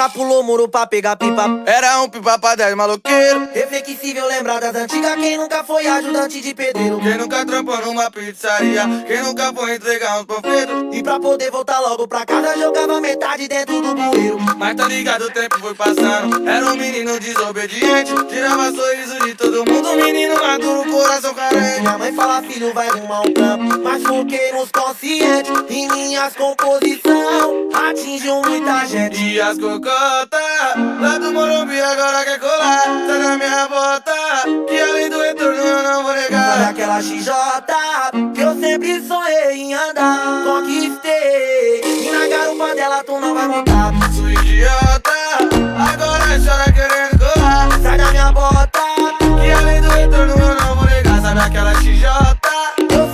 nunca pulou muro pra pegar pipa. Era um pipa pra 10 maloqueiro. Reflexível lembrar das antigas. Quem nunca foi ajudante de pedreiro? Quem nunca trampou numa pizzaria? Quem nunca foi entregar uns panfletos? E pra poder voltar logo pra casa jogava metade dentro do bueiro. Mas tá ligado, o tempo foi passando. Era um menino desobediente, tirava sorriso de todo mundo. Menino maduro, coração carente. Minha mãe fala, filho, vai arrumar um trampo. Mas foquei nos conscientes. E minhas composição atingiu muita gente. E as cocotas lá do Morumbi agora quer colar. Sai da minha bota, que além do retorno eu não vou negar. Sabe aquela XJ que eu sempre sonhei em andar? Conquistei, e na garupa dela tu não vai montar. Sou idiota, agora chora querendo colar. Sai da minha bota, que além do retorno eu não vou negar. Sabe aquela XJ?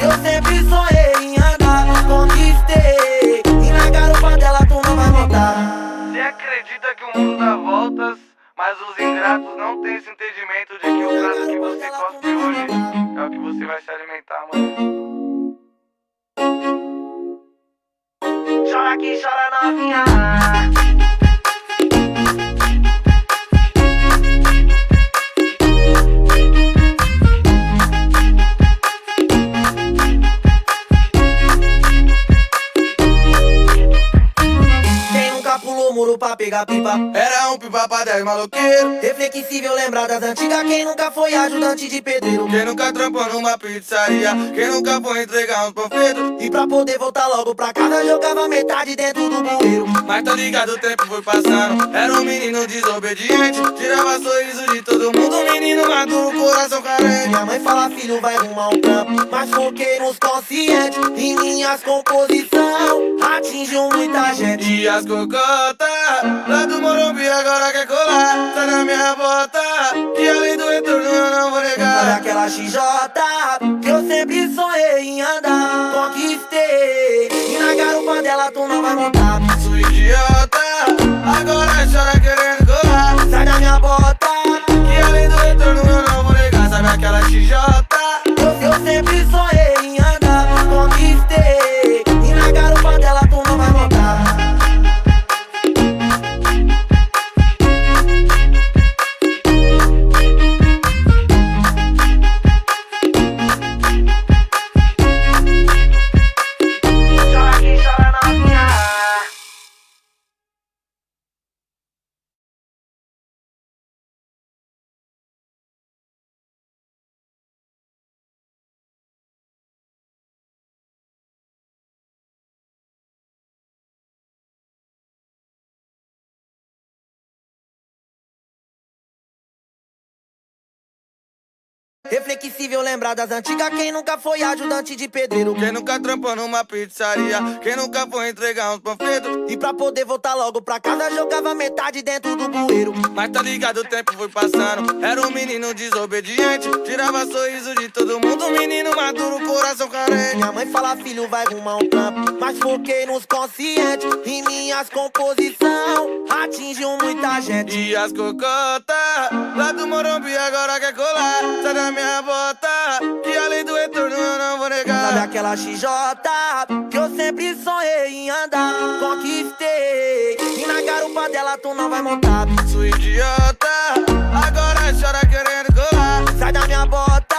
eu sempre sonhei em andar. Conquistei, e na garupa dela tu não vai montar. Você acredita que o mundo dá voltas, mas os ingratos não têm esse entendimento de que o prato que você cospe hoje é o que você vai se alimentar, mano. Chora que chora novinha. Pulou muro pra pegar pipa. Era um pipa pra 10 maloqueiro. Reflexível lembrar das antigas. Quem nunca foi ajudante de pedreiro? Quem nunca trampou numa pizzaria? Quem nunca foi entregar uns panfletos? E pra poder voltar logo pra casa jogava metade dentro do bueiro. Mas tá ligado, o tempo foi passando. Era um menino desobediente, tirava sorriso de todo mundo. Menino maduro, coração carente. Minha mãe fala, filho, vai arrumar um trampo. Mas foquei nos conscientes. E minhas composição atingiu muita gente. E as cocotas lá do Morumbi agora quer colar. Sai da minha bota, que além do retorno eu não vou negar. Sabe aquela XJ que eu sempre sonhei em andar? Conquistei, e na garupa dela tu não vai montar. Sou idiota, agora chora querendo colar. Sai da minha bota, que além do retorno eu não vou negar. Sabe aquela XJ? eu sempre sonhei em andar. Conquistei, e na garupa dela tu não vai montar. Reflexível lembrar das antigas. Quem nunca foi ajudante de pedreiro? Quem nunca trampou numa pizzaria? Quem nunca foi entregar uns panfletos? E pra poder voltar logo pra casa jogava metade dentro do bueiro. Mas tá ligado, o tempo foi passando. Era um menino desobediente, tirava sorriso de todo mundo. Menino maduro, coração carente. Minha mãe fala, filho, vai arrumar um trampo. Mas foquei nos conscientes. E minhas composição atingiu muita gente. E as cocotas lá do Morumbi agora quer colar. Sai da minha bota, que além do retorno eu não vou negar. Sabe aquela XJ que eu sempre sonhei em andar? Conquistei, e na garupa dela tu não vai montar. Sou idiota, agora chora querendo colar. Sai da minha bota,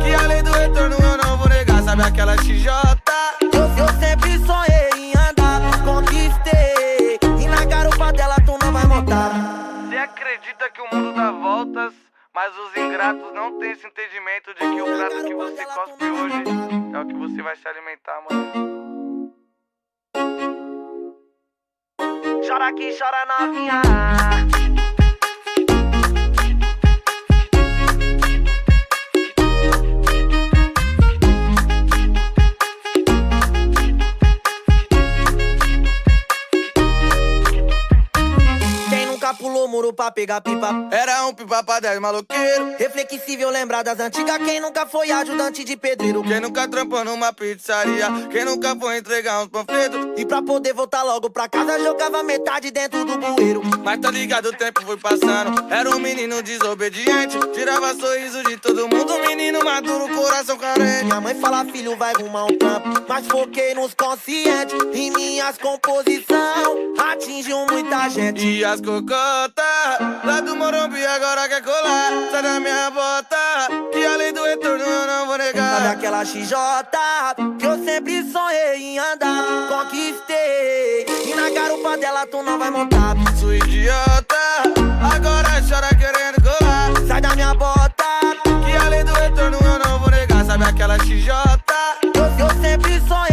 que além do retorno eu não vou negar. Sabe aquela XJ? eu sempre sonhei em andar. Conquistei, e na garupa dela tu não vai montar. Você acredita que o mundo dá voltas, mas os ingratos não têm esse entendimento de que o prato que você cospe hoje é o que você vai se alimentar, mano. Chora que chora novinha. Pulou muro pra pegar pipa. Era um pipa pra 10 maloqueiro. Reflexível lembrar das antigas. Quem nunca foi ajudante de pedreiro? Quem nunca trampou numa pizzaria? Quem nunca foi entregar uns panfletos? E pra poder voltar logo pra casa jogava metade dentro do bueiro. Mas tá ligado, o tempo foi passando. Era um menino desobediente, tirava sorriso de todo mundo. Menino maduro, coração carente. Minha mãe fala, filho, vai arrumar um trampo. Mas foquei nos conscientes. E minhas composição atingiu muita a gente. E as cocotas lá do Morumbi agora quer colar. Sai da minha bota, que além do retorno eu não vou negar. Sabe aquela XJ que eu sempre sonhei em andar? Conquistei, e na garupa dela tu não vai montar. Sou idiota, agora chora querendo colar. Sai da minha bota, que além do retorno eu não vou negar. Sabe aquela XJ eu sempre sonhei